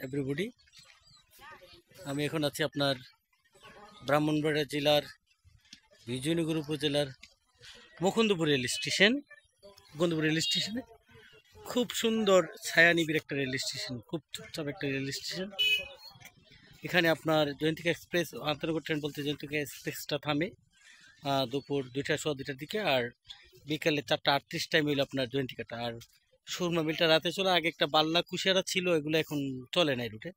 Everybody. আমি এখন আছি আপনার ব্রাহ্মণবাড়িয়া জেলার বিজয়নগর উপজেলার Mukundapur rail station. Mukundapur rail স্টেশনে খুব সুন্দর ছায়ানিবিড় একটা রেল স্টেশন, খুব চুপচাপ একটা রেল স্টেশন। এখানে আপনার জয়ন্তিকা এক্সপ্রেস, আন্তনগর ট্রেন বলতে জয়ন্তিকা এক্সপ্রেসটা থামে দুপুর 2টা দিকে, আর বিকালে 4:38 টাইম হইলো আপনার জয়ন্তিকাটা। আর সুরমা মিলটা রাতে চলে, আগে একটা বাল্লা কুশিয়ারা ছিল, এগুলো এখন চলে না এই রুটে।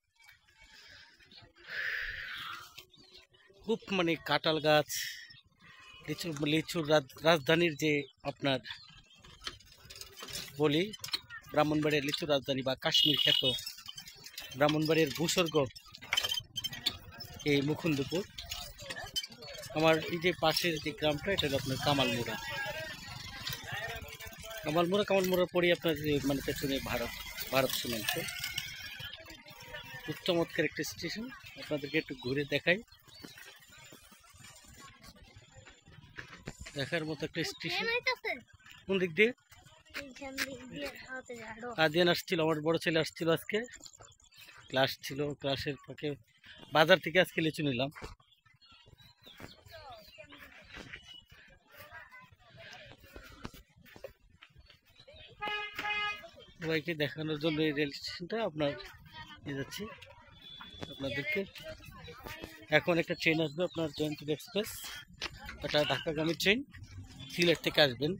খুব মানে কাঁঠাল গাছ, লিচুর রাজধানীর যে আপনার বলি ব্রাহ্মণবাড়িয়ার লিচুর রাজধানী বা কাশ্মীর খ্যাত ব্রাহ্মণবাড়িয়ার ভূস্বর্গ এই মুকুন্দপুর। আমার এই যে পাশের যে গ্রামটা, এটা হলো আপনার কামালমুড়া। কামালমুড়ার পরেই আপনার মানে পেছনে ভারত সিমেন্ট। খুব চমৎকার একটা স্টেশন, আপনাদেরকে একটু ঘুরে দেখাই। দেখার মতো একটা স্টেশন। কোন দিক দিয়ে? আদিয়ান আসছিল, আমার বড় ছেলে আসছিল, আজকে ক্লাস ছিল, ক্লাসের ফাঁকে বাজার থেকে আজকে লিচু নিলাম। সবাইকে দেখানোর জন্য এই রেল স্টেশনটা আপনার নিয়ে যাচ্ছি আপনাদেরকে। এখন একটা ট্রেন আসবে আপনার জয়ন্তিকা এক্সপ্রেস, এটা ঢাকাগামী ট্রেন, সিলেট থেকে আসবেন।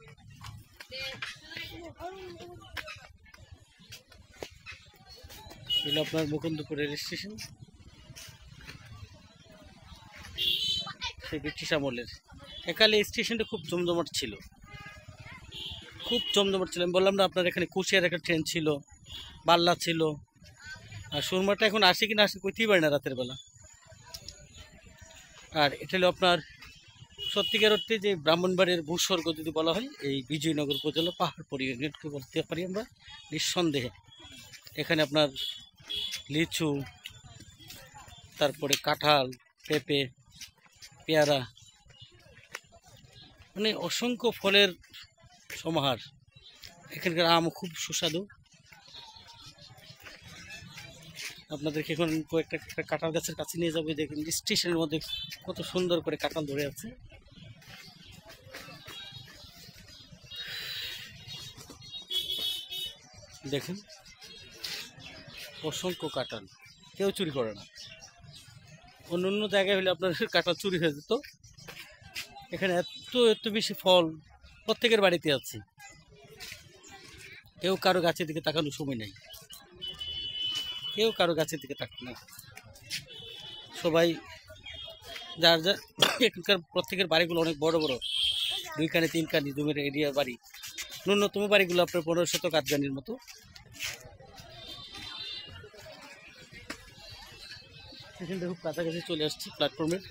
এগুলো আপনার মুকুন্দপুর রেল স্টেশন, সেই ব্রিটিশ আমলের। একালে এই স্টেশনটা খুব জমজমাট ছিল, আমি বললাম না আপনার এখানে কুশিয়ার একটা ট্রেন ছিল, বাল্লা ছিল। আর সুরমাটা এখন আসে কিনা আসে কইতেই পারে না রাতের বেলা। আর এটা হলো আপনার সত্যিকার অর্থে যে ব্রাহ্মণবাড়িয়ার ভূস্বর্গ যদি বলা হয়, এই বিজয়নগর উপজেলা পাহাড়পুর ইউনিয়নকে বলতে পারি আমরা নিঃসন্দেহে। এখানে আপনার লিচু, তারপরে কাঁঠাল, পেঁপে, পেয়ারা, মানে অসংখ্য ফলের সমাহার। এখানকার আম খুব সুস্বাদু। আপনাদেরকে এখন কয়েকটা কাঁঠাল গাছের কাছে নিয়ে যাবো। দেখেন স্টেশনের মধ্যে কত সুন্দর করে কাঁঠাল ধরে আছে। দেখেন অসংখ্য কাঁঠাল, কেউ চুরি করে না। অন্য জায়গায় হলে আপনার কাঁঠাল চুরি হয়ে যেত। এখানে এত বেশি ফল প্রত্যেকের বাড়িতে আছে, কেউ কারো গাছের দিকে তাকানোর সময় নেই, কেউ কারো গাছের দিকে তাকায় না। সবাই যার এখানকার প্রত্যেকের বাড়িগুলো অনেক বড় বড়, 2 কানি 3 কানি জমির এরিয়ার বাড়ি। ন্যূনতম বাড়িগুলো আপনার 15 শতক আধগানির মতো। এখানটা খুব কাছাকাছি চলে আসছি প্ল্যাটফর্মের।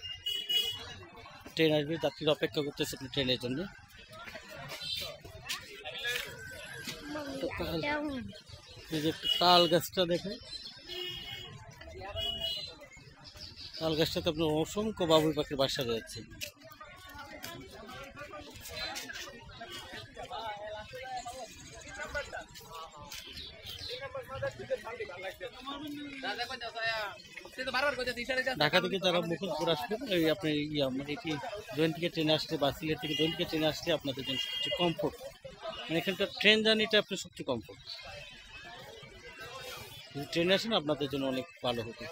ট্রেন আসবে, যাত্রীরা অপেক্ষা করতেছে ট্রেনের জন্য। এই যে তাল গাছটা দেখেন, তাল গাছটাতে আপনার অসংখ্য বাবুই পাখির বাসা রয়েছে। ঢাকা থেকে যারা মুকুন্দপুর আসবেন, ওই আপনার মানে এটি জয়ন্তিকা ট্রেনে আসলে বা সিলেট থেকে জয়ন্তিকা ট্রেনে আসলে আপনাদের জন্য সবচেয়ে কমফোর্ট, মানে এখানকার ট্রেন জার্নিটা আপনার সবচেয়ে কমফোর্ট। যদি ট্রেনে আসেন আপনাদের জন্য অনেক ভালো হবে।